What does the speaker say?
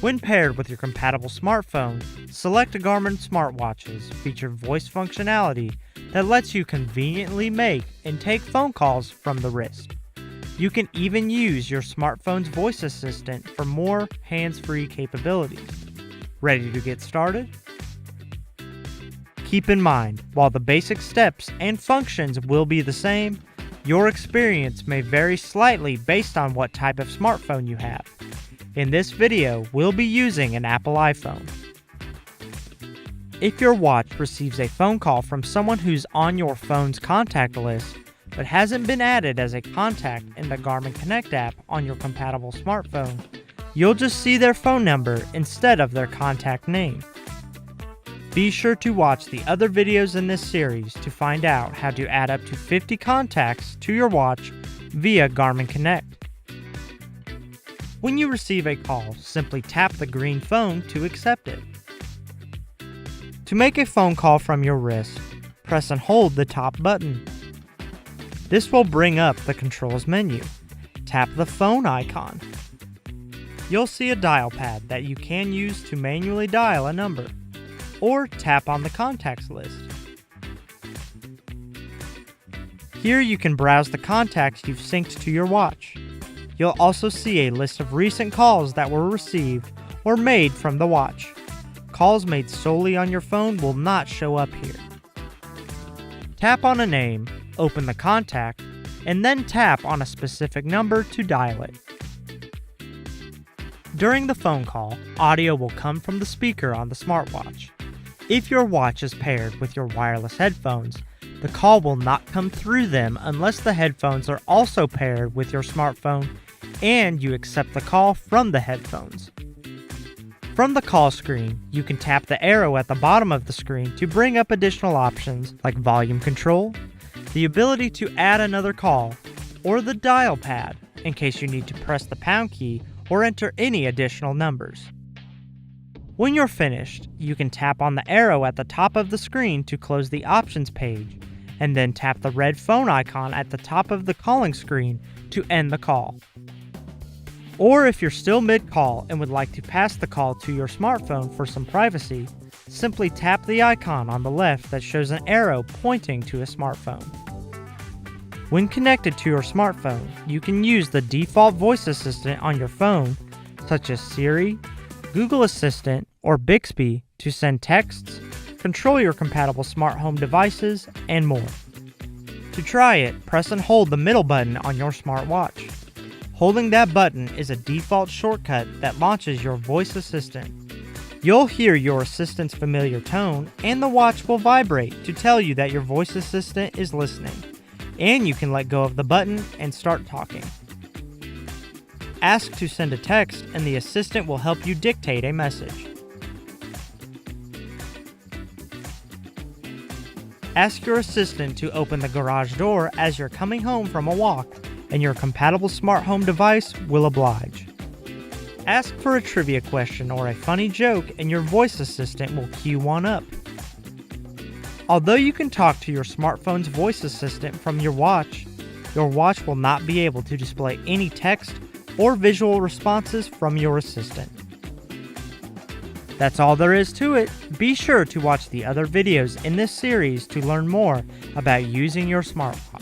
When paired with your compatible smartphone, select Garmin Smartwatches feature voice functionality that lets you conveniently make and take phone calls from the wrist. You can even use your smartphone's voice assistant for more hands-free capabilities. Ready to get started? Keep in mind, while the basic steps and functions will be the same, your experience may vary slightly based on what type of smartphone you have. In this video, we'll be using an Apple iPhone. If your watch receives a phone call from someone who's on your phone's contact list but hasn't been added as a contact in the Garmin Connect app on your compatible smartphone, you'll just see their phone number instead of their contact name. Be sure to watch the other videos in this series to find out how to add up to 50 contacts to your watch via Garmin Connect. When you receive a call, simply tap the green phone to accept it. To make a phone call from your wrist, press and hold the top button. This will bring up the controls menu. Tap the phone icon. You'll see a dial pad that you can use to manually dial a number, or tap on the contacts list. Here you can browse the contacts you've synced to your watch. You'll also see a list of recent calls that were received or made from the watch. Calls made solely on your phone will not show up here. Tap on a name, open the contact, and then tap on a specific number to dial it. During the phone call, audio will come from the speaker on the smartwatch. If your watch is paired with your wireless headphones, the call will not come through them unless the headphones are also paired with your smartphone and you accept the call from the headphones. From the call screen, you can tap the arrow at the bottom of the screen to bring up additional options like volume control, the ability to add another call, or the dial pad in case you need to press the pound key or enter any additional numbers. When you're finished, you can tap on the arrow at the top of the screen to close the options page, and then tap the red phone icon at the top of the calling screen to end the call. Or if you're still mid-call and would like to pass the call to your smartphone for some privacy, simply tap the icon on the left that shows an arrow pointing to a smartphone. When connected to your smartphone, you can use the default voice assistant on your phone, such as Siri, Google Assistant, or Bixby, to send texts, control your compatible smart home devices, and more. To try it, press and hold the middle button on your smartwatch. Holding that button is a default shortcut that launches your voice assistant. You'll hear your assistant's familiar tone, and the watch will vibrate to tell you that your voice assistant is listening, and you can let go of the button and start talking. Ask to send a text, and the assistant will help you dictate a message. Ask your assistant to open the garage door as you're coming home from a walk, and your compatible smart home device will oblige. Ask for a trivia question or a funny joke, and your voice assistant will cue one up. Although you can talk to your smartphone's voice assistant from your watch will not be able to display any text or visual responses from your assistant. That's all there is to it. Be sure to watch the other videos in this series to learn more about using your smartphone.